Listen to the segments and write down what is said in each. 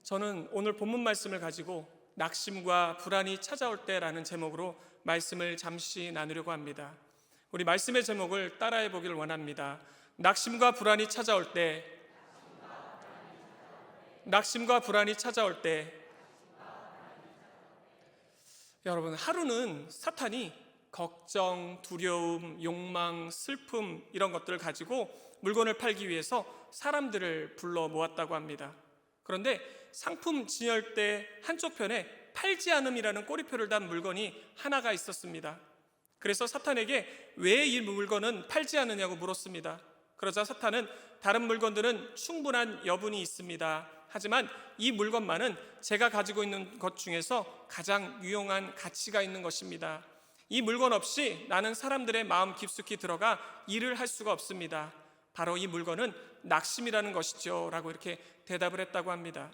저는 오늘 본문 말씀을 가지고 낙심과 불안이 찾아올 때라는 제목으로 말씀을 잠시 나누려고 합니다. 우리 말씀의 제목을 따라해 보길 원합니다. 낙심과 불안이 찾아올 때, 낙심과 불안이 찾아올 때. 여러분, 하루는 사탄이 걱정, 두려움, 욕망, 슬픔 이런 것들을 가지고 물건을 팔기 위해서 사람들을 불러 모았다고 합니다. 그런데 상품 진열대 한쪽 편에 팔지 않음이라는 꼬리표를 단 물건이 하나가 있었습니다. 그래서 사탄에게 왜 이 물건은 팔지 않느냐고 물었습니다. 그러자 사탄은 다른 물건들은 충분한 여분이 있습니다. 하지만 이 물건만은 제가 가지고 있는 것 중에서 가장 유용한 가치가 있는 것입니다. 이 물건 없이 나는 사람들의 마음 깊숙이 들어가 일을 할 수가 없습니다. 바로 이 물건은 낙심이라는 것이죠 라고 이렇게 대답을 했다고 합니다.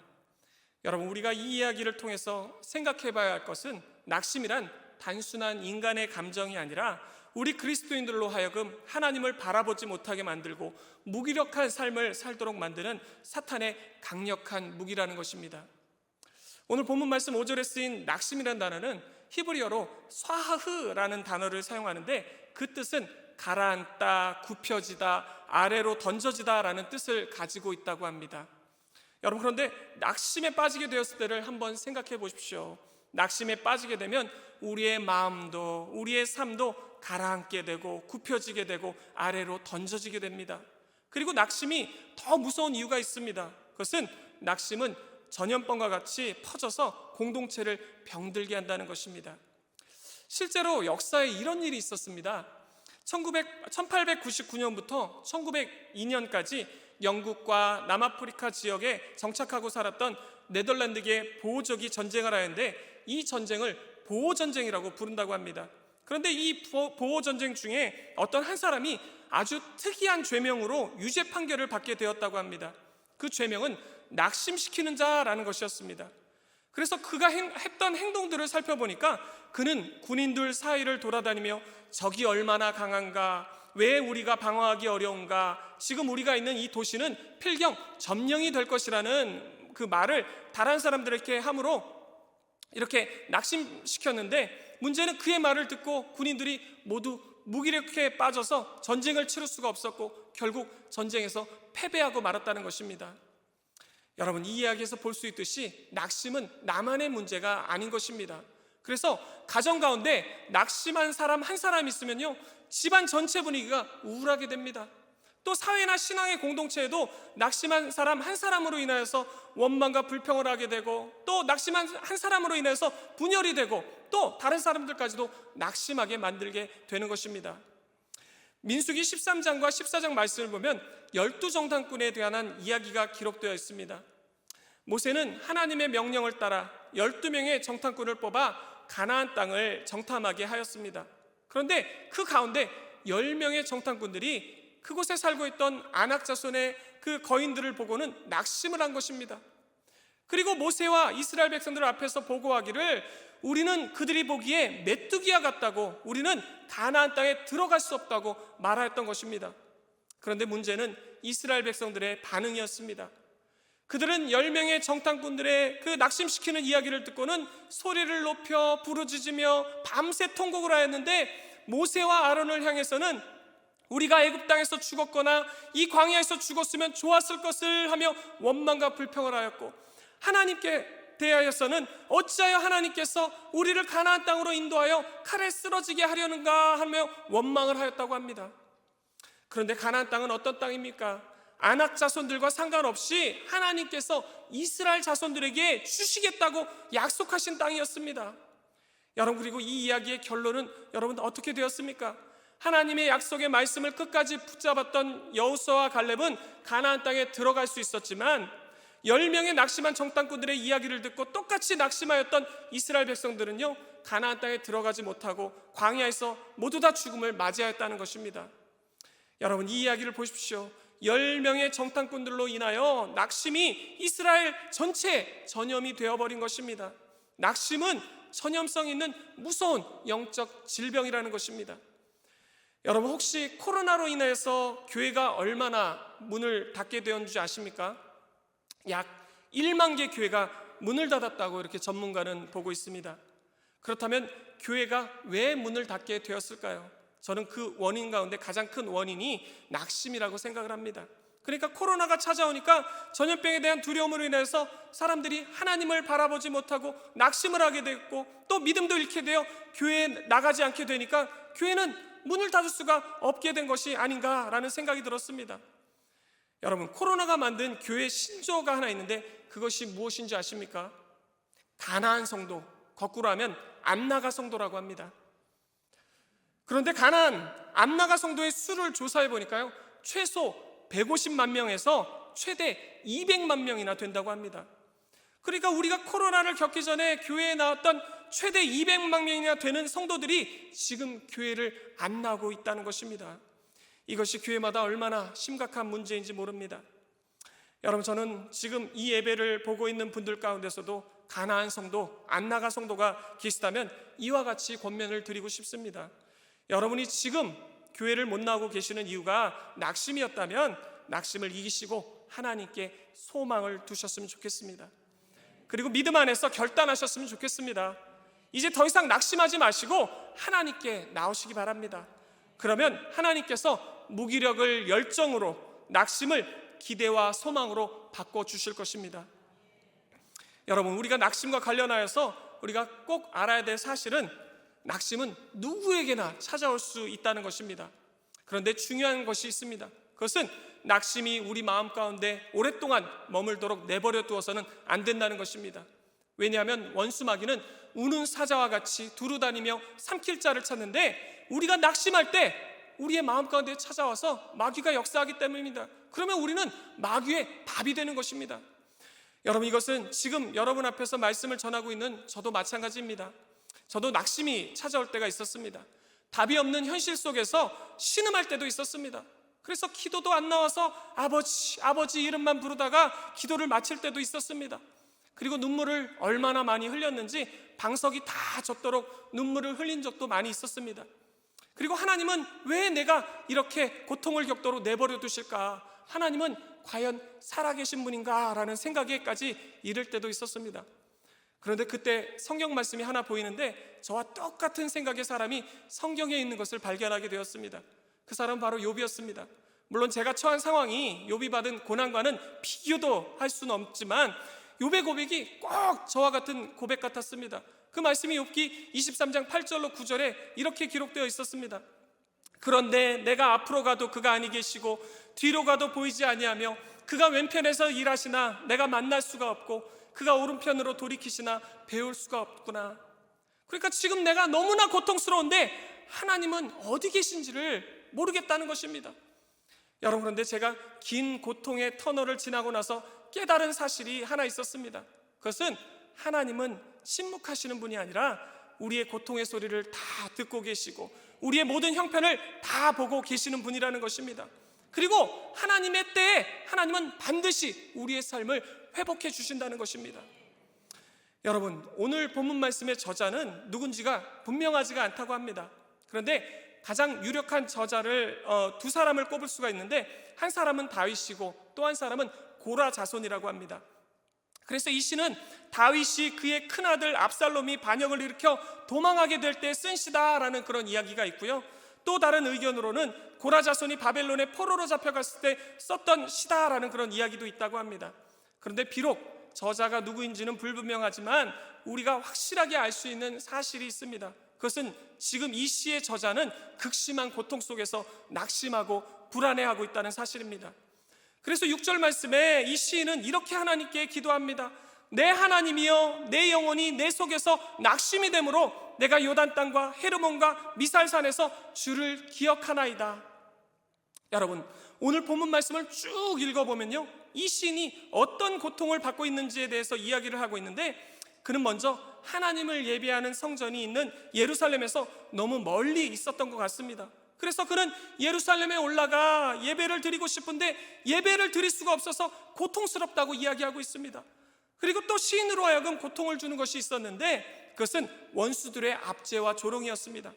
여러분, 우리가 이 이야기를 통해서 생각해 봐야 할 것은 낙심이란 단순한 인간의 감정이 아니라 우리 그리스도인들로 하여금 하나님을 바라보지 못하게 만들고 무기력한 삶을 살도록 만드는 사탄의 강력한 무기라는 것입니다. 오늘 본문 말씀 5절에 쓰인 낙심이라는 단어는 히브리어로 스와흐라는 단어를 사용하는데 그 뜻은 가라앉다, 굽혀지다, 아래로 던져지다 라는 뜻을 가지고 있다고 합니다. 여러분, 그런데 낙심에 빠지게 되었을 때를 한번 생각해 보십시오. 낙심에 빠지게 되면 우리의 마음도 우리의 삶도 가라앉게 되고 굽혀지게 되고 아래로 던져지게 됩니다. 그리고 낙심이 더 무서운 이유가 있습니다. 그것은 낙심은 전염병과 같이 퍼져서 공동체를 병들게 한다는 것입니다. 실제로 역사에 이런 일이 있었습니다. 1899년부터 1902년까지 영국과 남아프리카 지역에 정착하고 살았던 네덜란드계 보호족이 전쟁을 하였는데 이 전쟁을 보호전쟁이라고 부른다고 합니다. 그런데 이 보호전쟁 중에 어떤 한 사람이 아주 특이한 죄명으로 유죄 판결을 받게 되었다고 합니다. 그 죄명은 낙심시키는 자라는 것이었습니다. 그래서 그가 했던 행동들을 살펴보니까 그는 군인들 사이를 돌아다니며 적이 얼마나 강한가, 왜 우리가 방어하기 어려운가, 지금 우리가 있는 이 도시는 필경 점령이 될 것이라는 그 말을 다른 사람들에게 함으로 이렇게 낙심시켰는데, 문제는 그의 말을 듣고 군인들이 모두 무기력에 빠져서 전쟁을 치를 수가 없었고 결국 전쟁에서 패배하고 말았다는 것입니다. 여러분, 이 이야기에서 볼 수 있듯이 낙심은 나만의 문제가 아닌 것입니다. 그래서 가정 가운데 낙심한 사람 한 사람 있으면요, 집안 전체 분위기가 우울하게 됩니다. 또 사회나 신앙의 공동체에도 낙심한 사람 한 사람으로 인하여서 원망과 불평을 하게 되고, 또 낙심한 한 사람으로 인해서 분열이 되고, 또 다른 사람들까지도 낙심하게 만들게 되는 것입니다. 민수기 13장과 14장 말씀을 보면 12정탐꾼에 대한 이야기가 기록되어 있습니다. 모세는 하나님의 명령을 따라 12명의 정탐꾼을 뽑아 가나안 땅을 정탐하게 하였습니다. 그런데 그 가운데 10명의 정탐꾼들이 그곳에 살고 있던 아낙 자손의 그 거인들을 보고는 낙심을 한 것입니다. 그리고 모세와 이스라엘 백성들 앞에서 보고하기를 우리는 그들이 보기에 메뚜기와 같다고, 우리는 가나안 땅에 들어갈 수 없다고 말하였던 것입니다. 그런데 문제는 이스라엘 백성들의 반응이었습니다. 그들은 10명의 정탐꾼들의 그 낙심시키는 이야기를 듣고는 소리를 높여 부르짖으며 밤새 통곡을 하였는데, 모세와 아론을 향해서는 우리가 애굽 땅에서 죽었거나 이 광야에서 죽었으면 좋았을 것을 하며 원망과 불평을 하였고, 하나님께 대하여서는 어찌하여 하나님께서 우리를 가나안 땅으로 인도하여 칼에 쓰러지게 하려는가 하며 원망을 하였다고 합니다. 그런데 가나안 땅은 어떤 땅입니까? 아낙 자손들과 상관없이 하나님께서 이스라엘 자손들에게 주시겠다고 약속하신 땅이었습니다. 여러분, 그리고 이 이야기의 결론은 여러분 어떻게 되었습니까? 하나님의 약속의 말씀을 끝까지 붙잡았던 여호수아와 갈렙은 가나안 땅에 들어갈 수 있었지만, 10명의 낙심한 정탐꾼들의 이야기를 듣고 똑같이 낙심하였던 이스라엘 백성들은요, 가나안 땅에 들어가지 못하고 광야에서 모두 다 죽음을 맞이하였다는 것입니다. 여러분, 이 이야기를 보십시오. 10명의 정탐꾼들로 인하여 낙심이 이스라엘 전체에 전염이 되어버린 것입니다. 낙심은 전염성 있는 무서운 영적 질병이라는 것입니다. 여러분, 혹시 코로나로 인해서 교회가 얼마나 문을 닫게 되었는지 아십니까? 약 1만 개 교회가 문을 닫았다고 이렇게 전문가는 보고 있습니다. 그렇다면 교회가 왜 문을 닫게 되었을까요? 저는 그 원인 가운데 가장 큰 원인이 낙심이라고 생각을 합니다. 그러니까 코로나가 찾아오니까 전염병에 대한 두려움으로 인해서 사람들이 하나님을 바라보지 못하고 낙심을 하게 됐고, 또 믿음도 잃게 되어 교회에 나가지 않게 되니까 교회는 문을 닫을 수가 없게 된 것이 아닌가라는 생각이 들었습니다. 여러분, 코로나가 만든 교회 신조어가 하나 있는데 그것이 무엇인지 아십니까? 가나안 성도, 거꾸로 하면 암나가 성도라고 합니다. 그런데 가나안 암나가 성도의 수를 조사해 보니까요, 최소 150만 명에서 최대 200만 명이나 된다고 합니다. 그러니까 우리가 코로나를 겪기 전에 교회에 나왔던 최대 200만 명이나 되는 성도들이 지금 교회를 안 나오고 있다는 것입니다. 이것이 교회마다 얼마나 심각한 문제인지 모릅니다. 여러분, 저는 지금 이 예배를 보고 있는 분들 가운데서도 가나안 성도, 안나가 성도가 계시다면 이와 같이 권면을 드리고 싶습니다. 여러분이 지금 교회를 못 나오고 계시는 이유가 낙심이었다면 낙심을 이기시고 하나님께 소망을 두셨으면 좋겠습니다. 그리고 믿음 안에서 결단하셨으면 좋겠습니다. 이제 더 이상 낙심하지 마시고 하나님께 나오시기 바랍니다. 그러면 하나님께서 무기력을 열정으로, 낙심을 기대와 소망으로 바꿔주실 것입니다. 여러분, 우리가 낙심과 관련하여서 우리가 꼭 알아야 될 사실은 낙심은 누구에게나 찾아올 수 있다는 것입니다. 그런데 중요한 것이 있습니다. 그것은 낙심이 우리 마음 가운데 오랫동안 머물도록 내버려 두어서는 안 된다는 것입니다. 왜냐하면 원수마귀는 우는 사자와 같이 두루다니며 삼킬 자를 찾는데, 우리가 낙심할 때 우리의 마음 가운데 찾아와서 마귀가 역사하기 때문입니다. 그러면 우리는 마귀의 밥이 되는 것입니다. 여러분, 이것은 지금 여러분 앞에서 말씀을 전하고 있는 저도 마찬가지입니다. 저도 낙심이 찾아올 때가 있었습니다. 답이 없는 현실 속에서 신음할 때도 있었습니다. 그래서 기도도 안 나와서 아버지 이름만 부르다가 기도를 마칠 때도 있었습니다. 그리고 눈물을 얼마나 많이 흘렸는지 방석이 다 젖도록 눈물을 흘린 적도 많이 있었습니다. 그리고 하나님은 왜 내가 이렇게 고통을 겪도록 내버려 두실까? 하나님은 과연 살아계신 분인가? 라는 생각에까지 이를 때도 있었습니다. 그런데 그때 성경 말씀이 하나 보이는데 저와 똑같은 생각의 사람이 성경에 있는 것을 발견하게 되었습니다. 그 사람은 바로 욥이었습니다. 물론 제가 처한 상황이 욥이 받은 고난과는 비교도 할 수는 없지만 욥의 고백이 꼭 저와 같은 고백 같았습니다. 그 말씀이 욥기 23장 8절로 9절에 이렇게 기록되어 있었습니다. 그런데 내가 앞으로 가도 그가 아니 계시고 뒤로 가도 보이지 아니하며 그가 왼편에서 일하시나 내가 만날 수가 없고 그가 오른편으로 돌이키시나 배울 수가 없구나. 그러니까 지금 내가 너무나 고통스러운데 하나님은 어디 계신지를 모르겠다는 것입니다. 여러분, 그런데 제가 긴 고통의 터널을 지나고 나서 깨달은 사실이 하나 있었습니다. 그것은 하나님은 침묵하시는 분이 아니라 우리의 고통의 소리를 다 듣고 계시고 우리의 모든 형편을 다 보고 계시는 분이라는 것입니다. 그리고 하나님의 때에 하나님은 반드시 우리의 삶을 회복해 주신다는 것입니다. 여러분, 오늘 본문 말씀의 저자는 누군지가 분명하지가 않다고 합니다. 그런데 가장 유력한 저자를 두 사람을 꼽을 수가 있는데, 한 사람은 다윗이고 또 한 사람은 고라 자손이라고 합니다. 그래서 이 시는 다윗이 그의 큰아들 압살롬이 반역을 일으켜 도망하게 될 때 쓴 시다라는 그런 이야기가 있고요, 또 다른 의견으로는 고라 자손이 바벨론의 포로로 잡혀갔을 때 썼던 시다라는 그런 이야기도 있다고 합니다. 그런데 비록 저자가 누구인지는 불분명하지만 우리가 확실하게 알 수 있는 사실이 있습니다. 그것은 지금 이 시의 저자는 극심한 고통 속에서 낙심하고 불안해하고 있다는 사실입니다. 그래서 6절 말씀에 이 시인은 이렇게 하나님께 기도합니다. 내 하나님이여, 내 영혼이 내 속에서 낙심이 되므로 내가 요단 땅과 헤르몬과 미살산에서 주를 기억하나이다. 여러분, 오늘 본문 말씀을 쭉 읽어보면요, 이 시인이 어떤 고통을 받고 있는지에 대해서 이야기를 하고 있는데, 그는 먼저 하나님을 예배하는 성전이 있는 예루살렘에서 너무 멀리 있었던 것 같습니다. 그래서 그는 예루살렘에 올라가 예배를 드리고 싶은데 예배를 드릴 수가 없어서 고통스럽다고 이야기하고 있습니다. 그리고 또 시인으로 하여금 고통을 주는 것이 있었는데 그것은 원수들의 압제와 조롱이었습니다.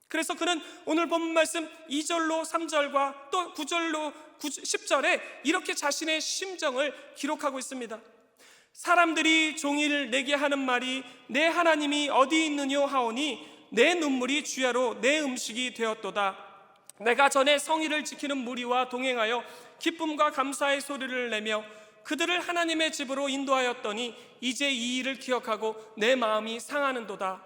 그래서 그는 오늘 본문 말씀 2절로 3절과 또 9절로 10절에 이렇게 자신의 심정을 기록하고 있습니다. 사람들이 종일 내게 하는 말이 내 하나님이 어디 있느뇨 하오니 내 눈물이 주야로 내 음식이 되었도다. 내가 전에 성의를 지키는 무리와 동행하여 기쁨과 감사의 소리를 내며 그들을 하나님의 집으로 인도하였더니 이제 이 일을 기억하고 내 마음이 상하는도다.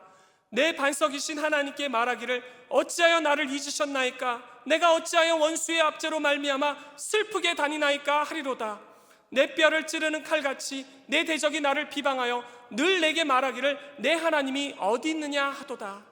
내 반석이신 하나님께 말하기를 어찌하여 나를 잊으셨나이까? 내가 어찌하여 원수의 압제로 말미암아 슬프게 다니나이까 하리로다. 내 뼈를 찌르는 칼같이 내 대적이 나를 비방하여 늘 내게 말하기를 내 하나님이 어디 있느냐 하도다.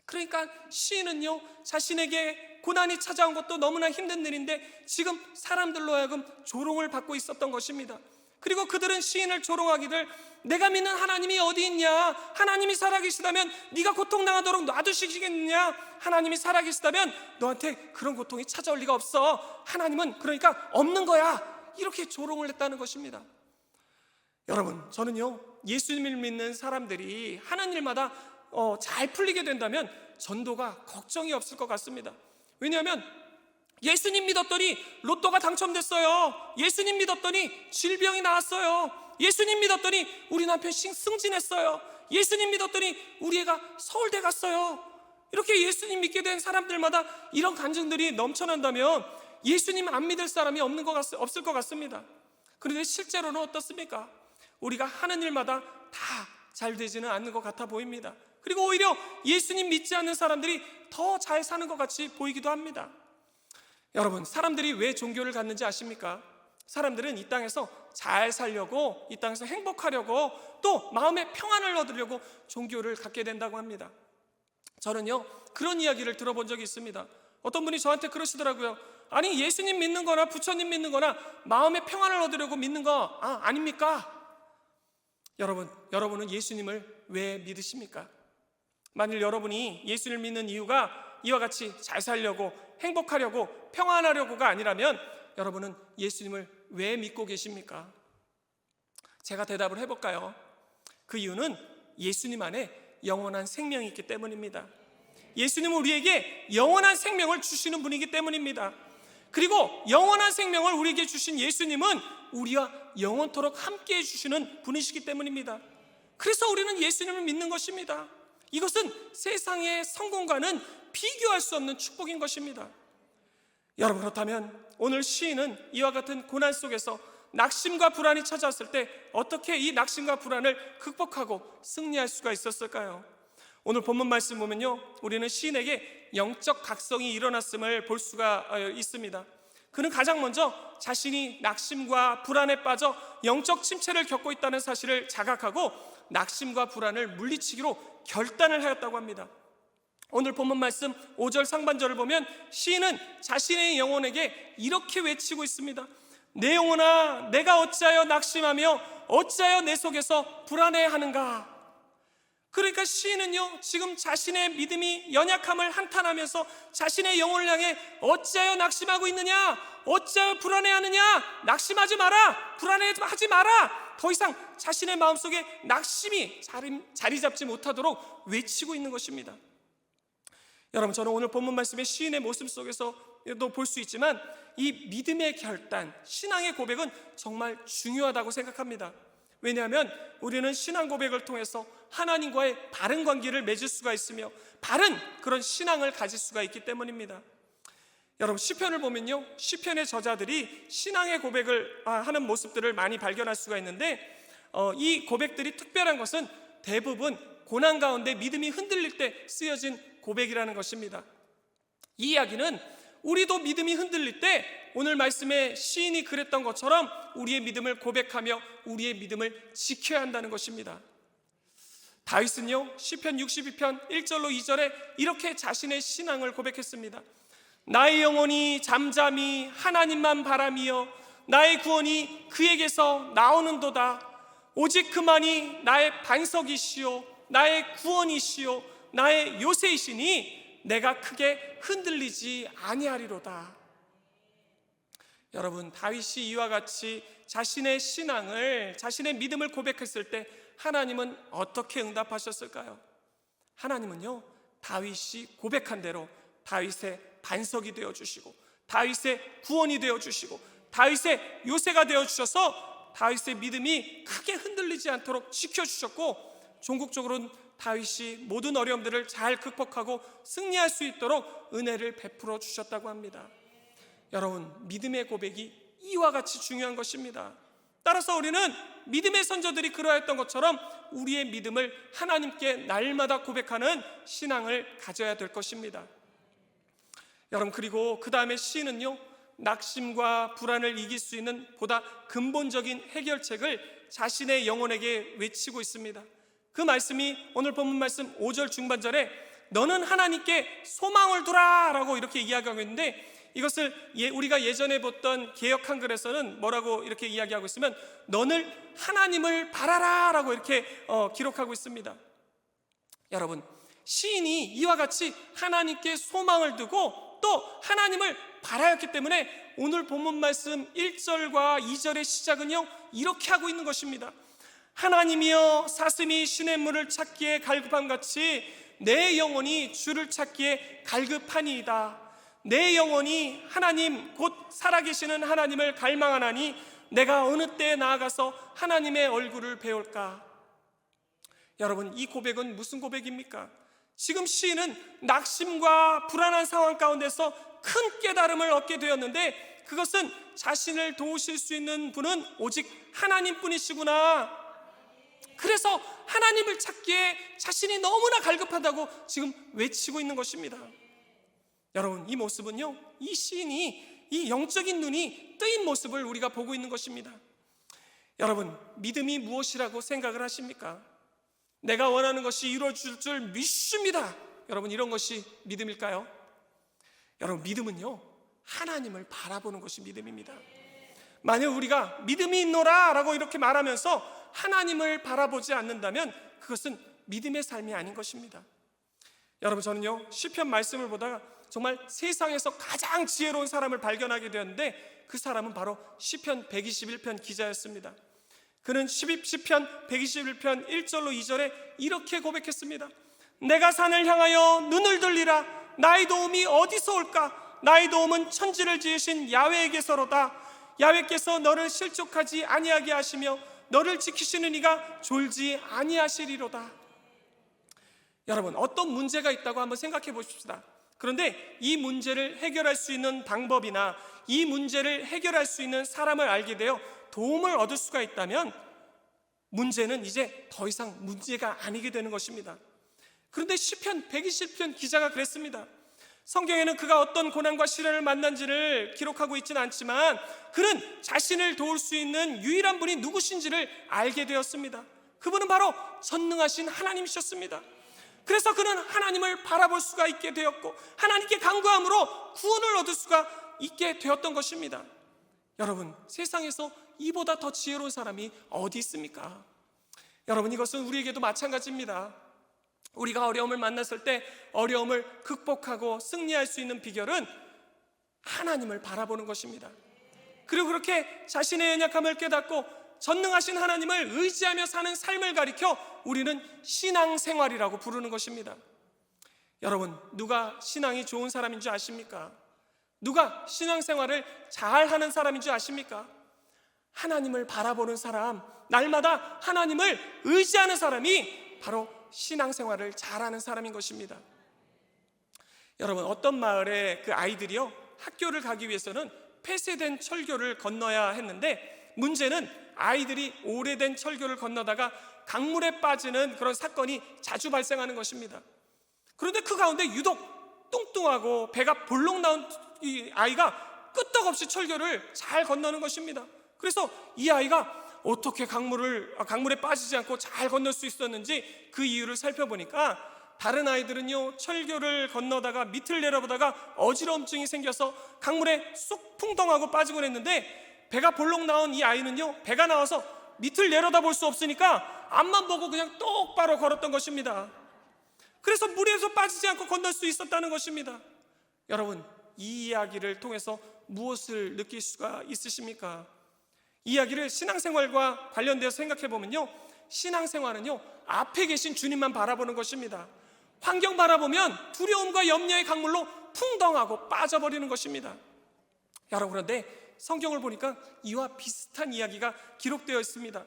그러니까 시인은요, 자신에게 고난이 찾아온 것도 너무나 힘든 일인데 지금 사람들로 하여금 조롱을 받고 있었던 것입니다. 그리고 그들은 시인을 조롱하기를 내가 믿는 하나님이 어디 있냐? 하나님이 살아계시다면 네가 고통당하도록 놔두시겠느냐? 하나님이 살아계시다면 너한테 그런 고통이 찾아올 리가 없어. 하나님은 그러니까 없는 거야. 이렇게 조롱을 했다는 것입니다. 여러분, 저는요, 예수님을 믿는 사람들이 하는 일마다 잘 풀리게 된다면 전도가 걱정이 없을 것 같습니다. 왜냐하면 예수님 믿었더니 로또가 당첨됐어요. 예수님 믿었더니 질병이 나았어요. 예수님 믿었더니 우리 남편 승진했어요. 예수님 믿었더니 우리 애가 서울대 갔어요. 이렇게 예수님 믿게 된 사람들마다 이런 간증들이 넘쳐난다면 예수님 안 믿을 사람이 없을 것 같습니다. 그런데 실제로는 어떻습니까? 우리가 하는 일마다 다 잘 되지는 않는 것 같아 보입니다. 그리고 오히려 예수님 믿지 않는 사람들이 더 잘 사는 것 같이 보이기도 합니다. 여러분, 사람들이 왜 종교를 갖는지 아십니까? 사람들은 이 땅에서 잘 살려고, 이 땅에서 행복하려고, 또 마음의 평안을 얻으려고 종교를 갖게 된다고 합니다. 저는요, 그런 이야기를 들어본 적이 있습니다. 어떤 분이 저한테 그러시더라고요. 아니, 예수님 믿는 거나 부처님 믿는 거나 마음의 평안을 얻으려고 믿는 거 아닙니까? 여러분은 예수님을 왜 믿으십니까? 만일 여러분이 예수님을 믿는 이유가 이와 같이 잘 살려고, 행복하려고, 평안하려고가 아니라면 여러분은 예수님을 왜 믿고 계십니까? 제가 대답을 해볼까요? 그 이유는 예수님 안에 영원한 생명이 있기 때문입니다. 예수님은 우리에게 영원한 생명을 주시는 분이기 때문입니다. 그리고 영원한 생명을 우리에게 주신 예수님은 우리와 영원토록 함께해 주시는 분이시기 때문입니다. 그래서 우리는 예수님을 믿는 것입니다. 이것은 세상의 성공과는 비교할 수 없는 축복인 것입니다. 여러분, 그렇다면 오늘 시인은 이와 같은 고난 속에서 낙심과 불안이 찾아왔을 때 어떻게 이 낙심과 불안을 극복하고 승리할 수가 있었을까요? 오늘 본문 말씀 보면요, 우리는 시인에게 영적 각성이 일어났음을 볼 수가 있습니다. 그는 가장 먼저 자신이 낙심과 불안에 빠져 영적 침체를 겪고 있다는 사실을 자각하고 낙심과 불안을 물리치기로 결단을 하였다고 합니다. 오늘 본문 말씀 5절 상반절을 보면 시인은 자신의 영혼에게 이렇게 외치고 있습니다. 내 영혼아, 내가 어찌하여 낙심하며 어찌하여 내 속에서 불안해하는가? 그러니까 시인은요, 지금 자신의 믿음이 연약함을 한탄하면서 자신의 영혼을 향해 어찌하여 낙심하고 있느냐? 어찌하여 불안해하느냐? 낙심하지 마라! 불안해하지 마라! 더 이상 자신의 마음속에 낙심이 자리 잡지 못하도록 외치고 있는 것입니다. 여러분, 저는 오늘 본문 말씀의 시인의 모습 속에서도 볼 수 있지만 이 믿음의 결단, 신앙의 고백은 정말 중요하다고 생각합니다. 왜냐하면 우리는 신앙 고백을 통해서 하나님과의 바른 관계를 맺을 수가 있으며 바른 그런 신앙을 가질 수가 있기 때문입니다. 여러분, 시편을 보면요, 시편의 저자들이 신앙의 고백을 하는 모습들을 많이 발견할 수가 있는데 이 고백들이 특별한 것은 대부분 고난 가운데 믿음이 흔들릴 때 쓰여진 고백이라는 것입니다. 이 이야기는 우리도 믿음이 흔들릴 때 오늘 말씀에 시인이 그랬던 것처럼 우리의 믿음을 고백하며 우리의 믿음을 지켜야 한다는 것입니다. 다윗은요, 시편 62편 1절로 2절에 이렇게 자신의 신앙을 고백했습니다. 나의 영혼이 잠잠히 하나님만 바라며 나의 구원이 그에게서 나오는도다. 오직 그만이 나의 반석이시요 나의 구원이시요 나의 요새이시니 내가 크게 흔들리지 아니하리로다. 여러분, 다윗이 이와 같이 자신의 신앙을, 자신의 믿음을 고백했을 때 하나님은 어떻게 응답하셨을까요? 하나님은요, 다윗이 고백한 대로 다윗의 반석이 되어주시고 다윗의 구원이 되어주시고 다윗의 요새가 되어주셔서 다윗의 믿음이 크게 흔들리지 않도록 지켜주셨고, 종국적으로는 다윗이 모든 어려움들을 잘 극복하고 승리할 수 있도록 은혜를 베풀어 주셨다고 합니다. 여러분, 믿음의 고백이 이와 같이 중요한 것입니다. 따라서 우리는 믿음의 선조들이 그러했던 것처럼 우리의 믿음을 하나님께 날마다 고백하는 신앙을 가져야 될 것입니다. 여러분, 그리고 그 다음에 시인은요, 낙심과 불안을 이길 수 있는 보다 근본적인 해결책을 자신의 영혼에게 외치고 있습니다. 그 말씀이 오늘 본문 말씀 5절 중반절에 너는 하나님께 소망을 두라 라고 이렇게 이야기하고 있는데, 이것을 우리가 예전에 봤던 개역 한글에서는 뭐라고 이렇게 이야기하고 있으면 너는 하나님을 바라라 라고 이렇게 기록하고 있습니다. 여러분, 시인이 이와 같이 하나님께 소망을 두고 또 하나님을 바라였기 때문에 오늘 본문 말씀 1절과 2절의 시작은요, 이렇게 하고 있는 것입니다. 하나님이여 사슴이 시냇물을 찾기에 갈급함같이 내 영혼이 주를 찾기에 갈급하니이다. 내 영혼이 하나님 곧 살아계시는 하나님을 갈망하나니 내가 어느 때에 나아가서 하나님의 얼굴을 배울까? 여러분, 이 고백은 무슨 고백입니까? 지금 시인은 낙심과 불안한 상황 가운데서 큰 깨달음을 얻게 되었는데, 그것은 자신을 도우실 수 있는 분은 오직 하나님뿐이시구나, 그래서 하나님을 찾기에 자신이 너무나 갈급하다고 지금 외치고 있는 것입니다. 여러분, 이 모습은요, 이 시인이 이 영적인 눈이 뜨인 모습을 우리가 보고 있는 것입니다. 여러분, 믿음이 무엇이라고 생각을 하십니까? 내가 원하는 것이 이루어질 줄 믿습니다. 여러분, 이런 것이 믿음일까요? 여러분, 믿음은요, 하나님을 바라보는 것이 믿음입니다. 만약 우리가 믿음이 있노라 라고 이렇게 말하면서 하나님을 바라보지 않는다면 그것은 믿음의 삶이 아닌 것입니다. 여러분, 저는요, 시편 말씀을 보다가 정말 세상에서 가장 지혜로운 사람을 발견하게 되었는데, 그 사람은 바로 시편 121편 기자였습니다. 그는 시편 121편 1절로 2절에 이렇게 고백했습니다. 내가 산을 향하여 눈을 들리라. 나의 도움이 어디서 올까? 나의 도움은 천지를 지으신 야훼에게서로다. 야훼께서 너를 실족하지 아니하게 하시며 너를 지키시는 이가 졸지 아니하시리로다. 여러분, 어떤 문제가 있다고 한번 생각해 보십시다. 그런데 이 문제를 해결할 수 있는 방법이나 이 문제를 해결할 수 있는 사람을 알게 되어 도움을 얻을 수가 있다면 문제는 이제 더 이상 문제가 아니게 되는 것입니다. 그런데 시편 120편 기자가 그랬습니다. 성경에는 그가 어떤 고난과 시련을 만난지를 기록하고 있지는 않지만 그는 자신을 도울 수 있는 유일한 분이 누구신지를 알게 되었습니다. 그분은 바로 전능하신 하나님이셨습니다. 그래서 그는 하나님을 바라볼 수가 있게 되었고 하나님께 간구함으로 구원을 얻을 수가 있게 되었던 것입니다. 여러분, 세상에서 이보다 더 지혜로운 사람이 어디 있습니까? 여러분, 이것은 우리에게도 마찬가지입니다. 우리가 어려움을 만났을 때 어려움을 극복하고 승리할 수 있는 비결은 하나님을 바라보는 것입니다. 그리고 그렇게 자신의 연약함을 깨닫고 전능하신 하나님을 의지하며 사는 삶을 가리켜 우리는 신앙생활이라고 부르는 것입니다. 여러분, 누가 신앙이 좋은 사람인 줄 아십니까? 누가 신앙생활을 잘하는 사람인 줄 아십니까? 하나님을 바라보는 사람, 날마다 하나님을 의지하는 사람이 바로 신앙생활을 잘하는 사람인 것입니다. 여러분, 어떤 마을의 그 아이들이요, 학교를 가기 위해서는 폐쇄된 철교를 건너야 했는데 문제는 아이들이 오래된 철교를 건너다가 강물에 빠지는 그런 사건이 자주 발생하는 것입니다. 그런데 그 가운데 유독 뚱뚱하고 배가 볼록 나온 이 아이가 끄떡없이 철교를 잘 건너는 것입니다. 그래서 이 아이가 어떻게 강물에 빠지지 않고 잘 건널 수 있었는지 그 이유를 살펴보니까 다른 아이들은요, 철교를 건너다가 밑을 내려보다가 어지러움증이 생겨서 강물에 쑥 풍덩하고 빠지곤 했는데 배가 볼록 나온 이 아이는요, 배가 나와서 밑을 내려다볼 수 없으니까 앞만 보고 그냥 똑바로 걸었던 것입니다. 그래서 물에서 빠지지 않고 건널 수 있었다는 것입니다. 여러분, 이 이야기를 통해서 무엇을 느낄 수가 있으십니까? 이 이야기를 신앙생활과 관련되어서 생각해보면요, 신앙생활은요, 앞에 계신 주님만 바라보는 것입니다. 환경 바라보면 두려움과 염려의 강물로 풍덩하고 빠져버리는 것입니다. 여러분, 그런데 성경을 보니까 이와 비슷한 이야기가 기록되어 있습니다.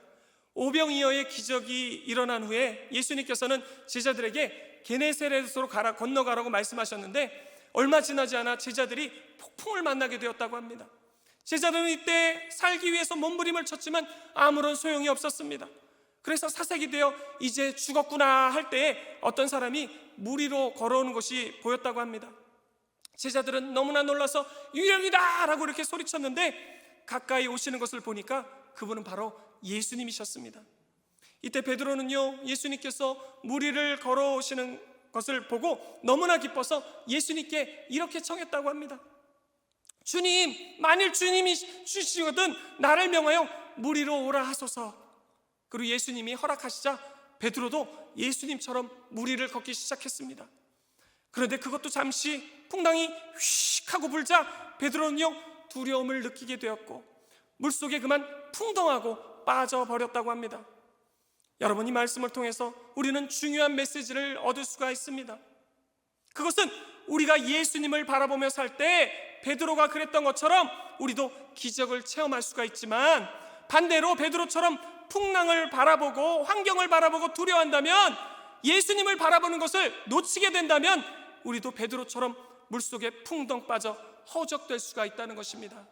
오병이어의 기적이 일어난 후에 예수님께서는 제자들에게 게네사렛으로 건너가라고 말씀하셨는데 얼마 지나지 않아 제자들이 폭풍을 만나게 되었다고 합니다. 제자들은 이때 살기 위해서 몸부림을 쳤지만 아무런 소용이 없었습니다. 그래서 사색이 되어 이제 죽었구나 할 때에 어떤 사람이 물 위로 걸어오는 것이 보였다고 합니다. 제자들은 너무나 놀라서 유령이다 라고 이렇게 소리쳤는데 가까이 오시는 것을 보니까 그분은 바로 예수님이셨습니다. 이때 베드로는요, 예수님께서 물 위를 걸어오시는 것을 보고 너무나 기뻐서 예수님께 이렇게 청했다고 합니다. 주님, 만일 주님이 주시거든 나를 명하여 물 위로 오라 하소서. 그리고 예수님이 허락하시자 베드로도 예수님처럼 물 위를 걷기 시작했습니다. 그런데 그것도 잠시 풍랑이 휙 하고 불자 베드로는요, 두려움을 느끼게 되었고 물속에 그만 풍덩하고 빠져버렸다고 합니다. 여러분, 이 말씀을 통해서 우리는 중요한 메시지를 얻을 수가 있습니다. 그것은 우리가 예수님을 바라보며 살 때 베드로가 그랬던 것처럼 우리도 기적을 체험할 수가 있지만, 반대로 베드로처럼 풍랑을 바라보고 환경을 바라보고 두려워한다면, 예수님을 바라보는 것을 놓치게 된다면 우리도 베드로처럼 물속에 풍덩 빠져 허우적될 수가 있다는 것입니다.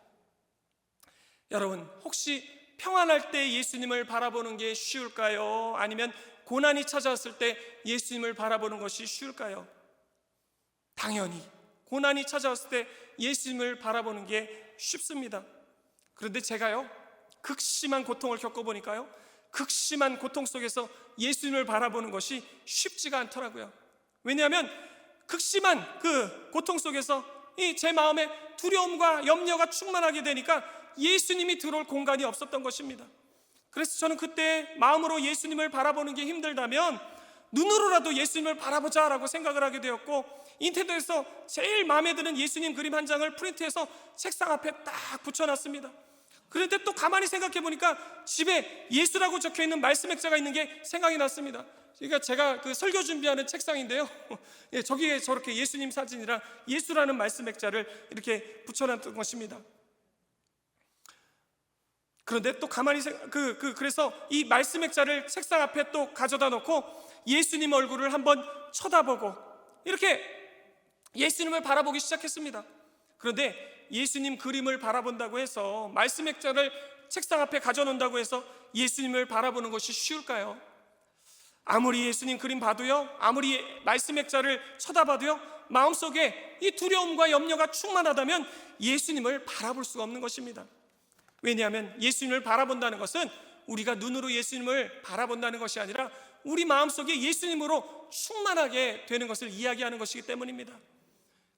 여러분, 혹시 평안할 때 예수님을 바라보는 게 쉬울까요? 아니면 고난이 찾아왔을 때 예수님을 바라보는 것이 쉬울까요? 당연히 고난이 찾아왔을 때 예수님을 바라보는 게 쉽습니다. 그런데 제가요, 극심한 고통을 겪어보니까요, 극심한 고통 속에서 예수님을 바라보는 것이 쉽지가 않더라고요. 왜냐하면 극심한 그 고통 속에서 제 마음에 두려움과 염려가 충만하게 되니까 예수님이 들어올 공간이 없었던 것입니다. 그래서 저는 그때 마음으로 예수님을 바라보는 게 힘들다면 눈으로라도 예수님을 바라보자라고 생각을 하게 되었고, 인터넷에서 제일 마음에 드는 예수님 그림 한 장을 프린트해서 책상 앞에 딱 붙여놨습니다. 그런데 또 가만히 생각해 보니까 집에 예수라고 적혀있는 말씀 액자가 있는 게 생각이 났습니다. 그러니까 제가 그 설교 준비하는 책상인데요, 저기에 저렇게 예수님 사진이랑 예수라는 말씀 액자를 이렇게 붙여놨던 것입니다. 그런데 또 가만히 그래서 이 말씀 액자를 책상 앞에 또 가져다 놓고 예수님 얼굴을 한번 쳐다보고 이렇게 예수님을 바라보기 시작했습니다. 그런데 예수님 그림을 바라본다고 해서, 말씀 액자를 책상 앞에 가져놓는다고 해서 예수님을 바라보는 것이 쉬울까요? 아무리 예수님 그림 봐도요, 아무리 말씀 액자를 쳐다봐도요, 마음속에 이 두려움과 염려가 충만하다면 예수님을 바라볼 수가 없는 것입니다. 왜냐하면 예수님을 바라본다는 것은 우리가 눈으로 예수님을 바라본다는 것이 아니라 우리 마음속에 예수님으로 충만하게 되는 것을 이야기하는 것이기 때문입니다.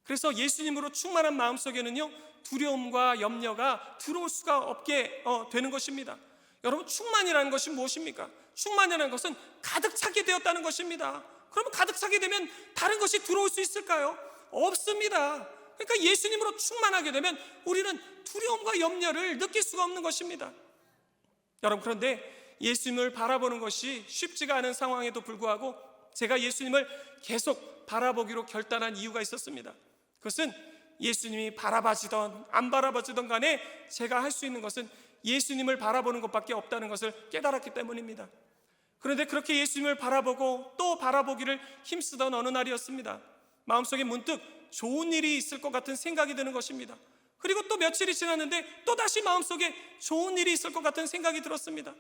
그래서 예수님으로 충만한 마음속에는요, 두려움과 염려가 들어올 수가 없게 되는 것입니다. 여러분, 충만이라는 것이 무엇입니까? 충만이라는 것은 가득 차게 되었다는 것입니다. 그러면 가득 차게 되면 다른 것이 들어올 수 있을까요? 없습니다. 그러니까 예수님으로 충만하게 되면 우리는 두려움과 염려를 느낄 수가 없는 것입니다. 여러분, 그런데 예수님을 바라보는 것이 쉽지가 않은 상황에도 불구하고 제가 예수님을 계속 바라보기로 결단한 이유가 있었습니다. 그것은 예수님이 바라봐지던 안 바라봐지던 간에 제가 할 수 있는 것은 예수님을 바라보는 것밖에 없다는 것을 깨달았기 때문입니다. 그런데 그렇게 예수님을 바라보고 또 바라보기를 힘쓰던 어느 날이었습니다. 마음속에 문득 좋은 일이 있을 것 같은 생각이 드는 것입니다. 그리고 또 며칠이 지났는데 또다시 마음속에 좋은 일이 있을 것 같은 생각이 들었습니다.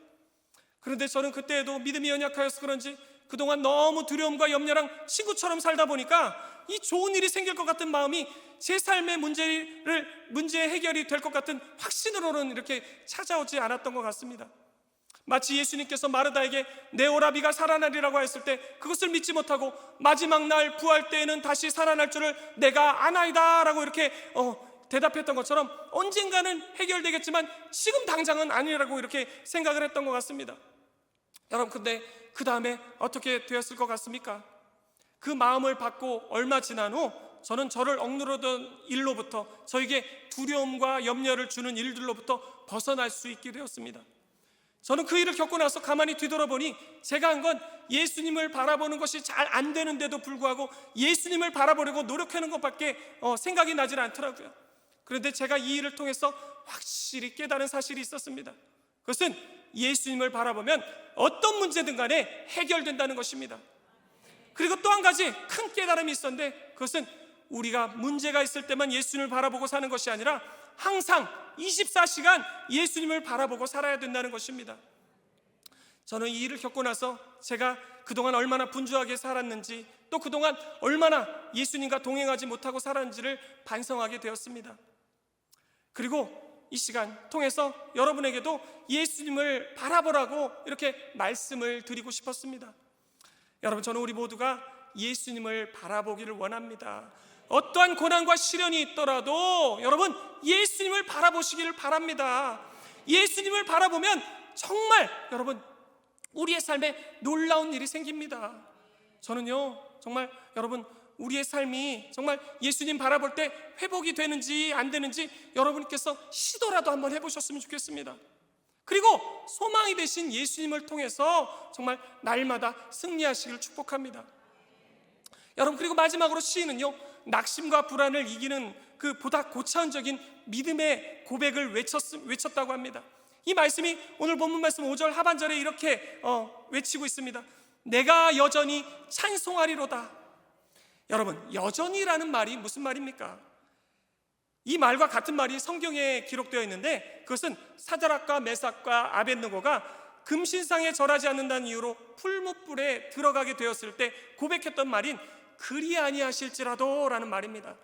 그런데 저는 그때에도 믿음이 연약하여서 그런지 그동안 너무 두려움과 염려랑 친구처럼 살다 보니까 이 좋은 일이 생길 것 같은 마음이 제 삶의 문제 해결이 될 것 같은 확신으로는 이렇게 찾아오지 않았던 것 같습니다. 마치 예수님께서 마르다에게 내 오라비가 살아나리라고 했을 때 그것을 믿지 못하고 마지막 날 부활 때에는 다시 살아날 줄을 내가 아나이다 라고 이렇게 대답했던 것처럼 언젠가는 해결되겠지만 지금 당장은 아니라고 이렇게 생각을 했던 것 같습니다. 여러분, 근데 그 다음에 어떻게 되었을 것 같습니까? 그 마음을 받고 얼마 지난 후 저는 저를 억누르던 일로부터, 저에게 두려움과 염려를 주는 일들로부터 벗어날 수 있게 되었습니다. 저는 그 일을 겪고 나서 가만히 뒤돌아보니 제가 한 건 예수님을 바라보는 것이 잘 안 되는데도 불구하고 예수님을 바라보려고 노력하는 것밖에 생각이 나질 않더라고요. 그런데 제가 이 일을 통해서 확실히 깨달은 사실이 있었습니다. 그것은 예수님을 바라보면 어떤 문제든 간에 해결된다는 것입니다. 그리고 또 한 가지 큰 깨달음이 있었는데, 그것은 우리가 문제가 있을 때만 예수님을 바라보고 사는 것이 아니라 항상 24시간 예수님을 바라보고 살아야 된다는 것입니다. 저는 이 일을 겪고 나서 제가 그동안 얼마나 분주하게 살았는지, 또 그동안 얼마나 예수님과 동행하지 못하고 살았는지를 반성하게 되었습니다. 그리고 이 시간 통해서 여러분에게도 예수님을 바라보라고 이렇게 말씀을 드리고 싶었습니다. 여러분, 저는 우리 모두가 예수님을 바라보기를 원합니다. 어떠한 고난과 시련이 있더라도 여러분, 예수님을 바라보시기를 바랍니다. 예수님을 바라보면 정말 여러분, 우리의 삶에 놀라운 일이 생깁니다. 저는요, 정말 여러분, 우리의 삶이 정말 예수님 바라볼 때 회복이 되는지 안 되는지 여러분께서 시도라도 한번 해보셨으면 좋겠습니다. 그리고 소망이 되신 예수님을 통해서 정말 날마다 승리하시기를 축복합니다. 여러분, 그리고 마지막으로 시인은요, 낙심과 불안을 이기는 그 보다 고차원적인 믿음의 고백을 외쳤다고 합니다. 이 말씀이 오늘 본문 말씀 5절 하반절에 이렇게 외치고 있습니다. 내가 여전히 찬송하리로다. 여러분, 여전히라는 말이 무슨 말입니까? 이 말과 같은 말이 성경에 기록되어 있는데, 그것은 사드락과 메삭과 아벳느고가 금신상에 절하지 않는다는 이유로 풀무불에 들어가게 되었을 때 고백했던 말인 그리 아니하실지라도 라는 말입니다.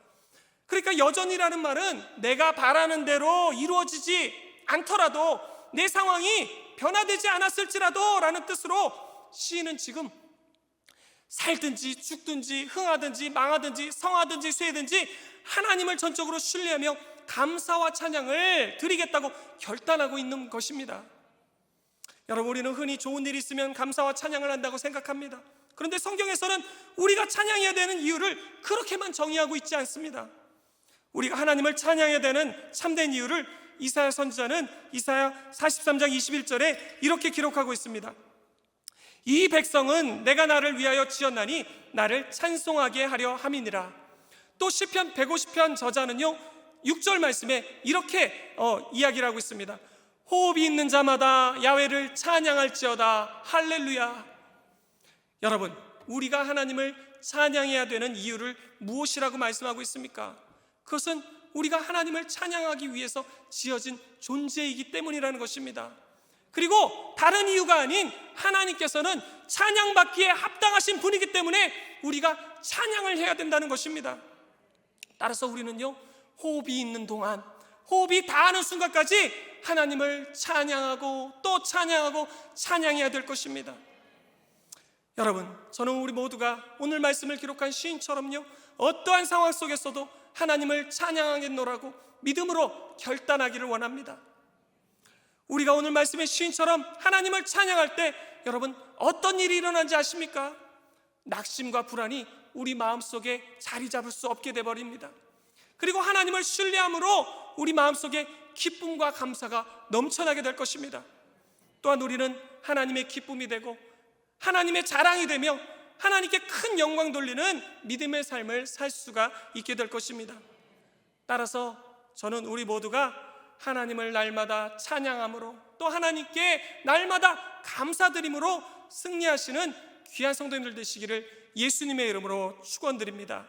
그러니까 여전히라는 말은 내가 바라는 대로 이루어지지 않더라도, 내 상황이 변화되지 않았을지라도 라는 뜻으로 시인은 지금 살든지 죽든지 흥하든지 망하든지 성하든지 쇠든지 하나님을 전적으로 신뢰하며 감사와 찬양을 드리겠다고 결단하고 있는 것입니다. 여러분, 우리는 흔히 좋은 일이 있으면 감사와 찬양을 한다고 생각합니다. 그런데 성경에서는 우리가 찬양해야 되는 이유를 그렇게만 정의하고 있지 않습니다. 우리가 하나님을 찬양해야 되는 참된 이유를 이사야 선지자는 이사야 43장 21절에 이렇게 기록하고 있습니다. 이 백성은 내가 나를 위하여 지었나니 나를 찬송하게 하려 함이니라. 또 시편 150편 저자는요, 6절 말씀에 이렇게 이야기를 하고 있습니다. 호흡이 있는 자마다 야훼를 찬양할지어다. 할렐루야. 여러분, 우리가 하나님을 찬양해야 되는 이유를 무엇이라고 말씀하고 있습니까? 그것은 우리가 하나님을 찬양하기 위해서 지어진 존재이기 때문이라는 것입니다. 그리고 다른 이유가 아닌 하나님께서는 찬양받기에 합당하신 분이기 때문에 우리가 찬양을 해야 된다는 것입니다. 따라서 우리는요, 호흡이 있는 동안, 호흡이 닿는 순간까지 하나님을 찬양하고 또 찬양하고 찬양해야 될 것입니다. 여러분, 저는 우리 모두가 오늘 말씀을 기록한 시인처럼요, 어떠한 상황 속에서도 하나님을 찬양하겠노라고 믿음으로 결단하기를 원합니다. 우리가 오늘 말씀의 시인처럼 하나님을 찬양할 때 여러분, 어떤 일이 일어난지 아십니까? 낙심과 불안이 우리 마음속에 자리 잡을 수 없게 돼버립니다. 그리고 하나님을 신뢰함으로 우리 마음속에 기쁨과 감사가 넘쳐나게 될 것입니다. 또한 우리는 하나님의 기쁨이 되고 하나님의 자랑이 되며 하나님께 큰 영광 돌리는 믿음의 삶을 살 수가 있게 될 것입니다. 따라서 저는 우리 모두가 하나님을 날마다 찬양함으로 또 하나님께 날마다 감사드림으로 승리하시는 귀한 성도님들 되시기를 예수님의 이름으로 축원드립니다.